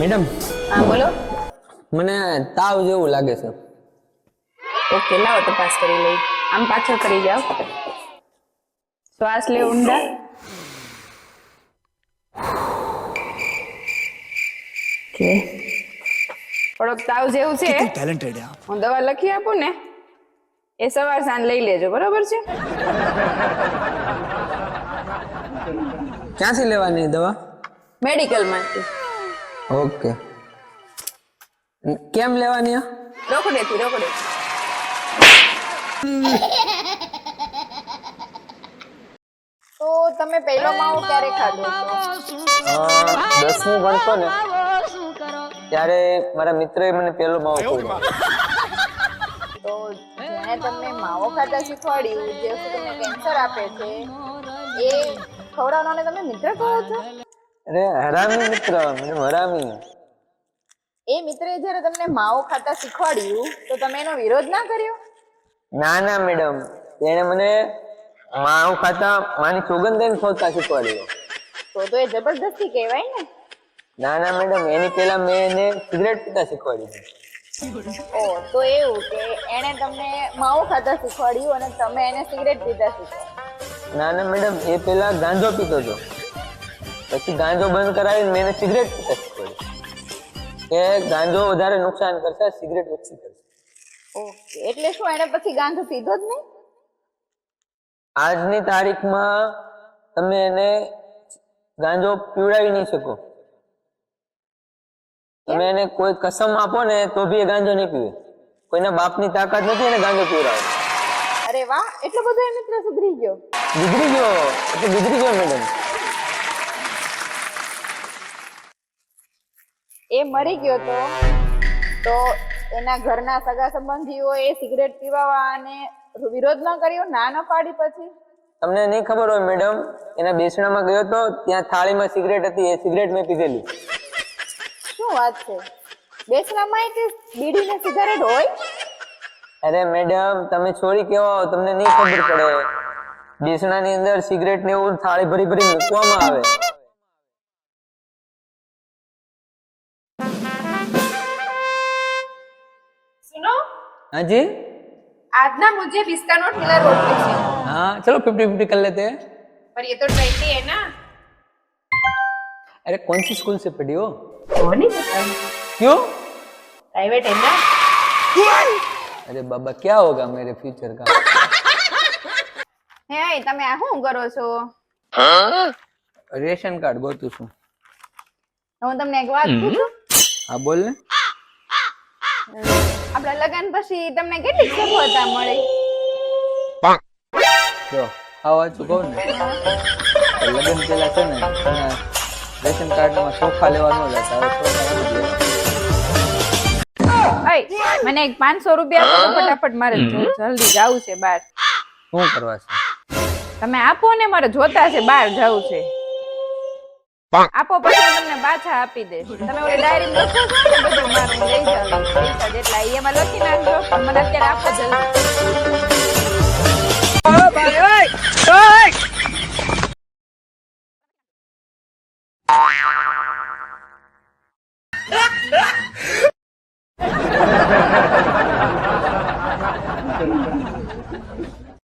Madam, હા બોલો. મને તાવ જેવું લાગે છે. ઓકે, લાવો તપાસ કરી લઈ. આમ પાછળ કરી જાઓ. શ્વાસ લે ઊંડા. ઓકે, થોડોક તાવ જેવું છે. ટેલેન્ટેડ है आप। હું દવા લખી આપું ને, એ સવાર સાંજ લઈ લેજો, બરોબર છે? ક્યાંથી લેવાની દવા? મેડિકલ માંથી. ઓકે. કેમ લેવાની? રોકડેથી રોકડે. તો તમે પહેલો માવો ક્યારે ખાધો હતો? 10મું ભણતો ને ત્યારે મારા મિત્રએ મને પહેલો માવો ખવડાવ્યો. તો જેણે તમને માવો ખાતા શીખવાડ્યું, જે વસ્તુ તમને કેન્સર આપે છે, એ ખવડાવનારને તમે મિત્ર કહો છો? અરે હરામી મિત્ર, મને હરામી. એ મિત્રએ જ્યારે તમને માવો ખાતા શીખવાડ્યું તો તમે એનો વિરોધ ના કર્યો? ના ના મેડમ, તેણે મને માવો ખાતા માની સુગંધ લઈને ખોતા શીખવાડ્યો. તો એ જબરદસ્તી કહેવાય ને. ના ના મેડમ, એની પહેલા મેં એને સિગરેટ પીતા શીખવાડ્યું. ઓ, તો એવું કે એણે તમને માવો ખાતા શીખવાડ્યું અને તમે એને સિગરેટ પીતા શીખવાડ્યું? ના ના મેડમ, એ પહેલા ગાંજો પીતો હતો, પછી ગાંજો બંધ કરાવીને મેં એને સિગરેટ પીતા શીખવાડ્યું કે ગાંજો વધારે નુકસાન કરશે, સિગરેટ ઓછી કરશે. ઓકે, એટલે શું એણે પછી ગાંજો પીધો જ નહીં? આજની તારીખમાં તમે એને ગાંજો પીવડાવી નહીં શકો. તમે એને કોઈ કસમ આપો ને તો બી એ ગાંજો નહીં પીવે. કોઈના બાપની તાકાત નથી એને ગાંજો પીવડાવે. અરે વાહ, એટલો બધો એ મિત્ર સુધરી ગયો. ગુજરી ગયો એટલે ગુજરી ગયો મેડમ. એ મરી ગયો તો એના ઘરના સગા સંબંધીઓએ સિગરેટ પીવા અને વિરોધ ન કર્યો, ના ન પાડી? પછી તમને નહીં ખબર હોય મેડમ, એના બેસણામાં ગયો તો ત્યાં થાળીમાં સિગરેટ હતી, એ સિગરેટ મેં પીધેલી. શું વાત છે? બેસણામાં કે બીડી ને સિગારેટ હોય? અરે મેડમ, તમે છોરી કેવા હો, તમને નહીં ખબર પડે. બેસણાની અંદર સિગરેટ ને એવું થાળી ભરી ભરી મૂકવામાં આવે. सुनो, हाँ जी, आज ना मुझे 20 का नोट मिला रोड पे से, हाँ चलो 50-50 कर लेते हैं. पर ये तो 20 है ना? अरे कौन सी स्कूल से पढ़ी हो? वो नहीं पता, क्यों? प्राइवेट है ना? अरे बाबा, क्या होगा मेरे फ्यूचर का? હે તમે આ શું કરો છો? રેશન કાર્ડ ગોતું છું. હું તમને એક વાત પૂછું? હા બોલ ને. આપણા લગન પછી તમને કેટલી સફળતા મળી? જો આ વાંચું કહું ને, લગ્ન પેલા છે ને રેશન કાર્ડમાં સોફા લેવાનો લેતા, હવે સોફા નથી લેવા. અય મને એક 500 રૂપિયા આપો તો ફટાફટ, મારે જલ્દી જાવું છે બહાર. શું કરવા છે? તમે આપો ને, મારે જોતા છે, બહાર જાવું છે. આપો પછી હું તમને પાછા આપી દઈશ. તમે ઓલી ડાયરી લખો છો ને બધું, મારું હું લઈ જાઉં. પૈસા જેટલા એમાં લખી નાખજો, મને અત્યારે આપો જલ્દી.